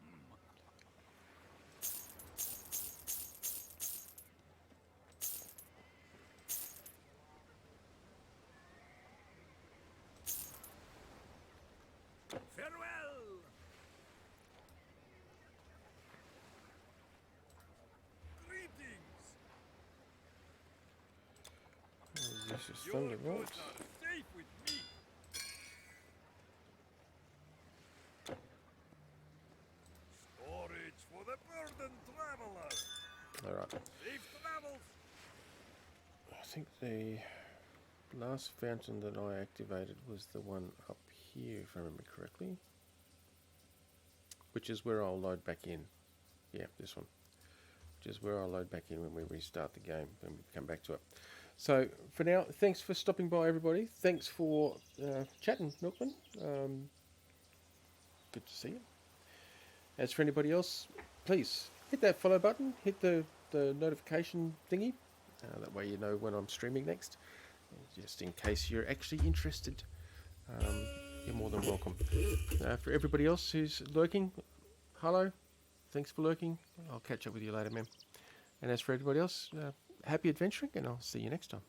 Farewell! Greetings! This is Your Thunder goods Bolts. are safe with me. Storage for the burdened traveler. Alright. Safe travels. I think the last fountain that I activated was the one up here, if I remember correctly. Which is where I'll load back in. Yeah, this one. Which is where I'll load back in when we restart the game, when we come back to it. So, for now, thanks for stopping by, everybody. Thanks for chatting, Milkman. Good to see you. As for anybody else, please hit that follow button, hit the notification thingy. That way you know when I'm streaming next. Just in case you're actually interested. You're more than welcome. For everybody else who's lurking, hello. Thanks for lurking. I'll catch up with you later, man. And as for everybody else, happy adventuring, and I'll see you next time.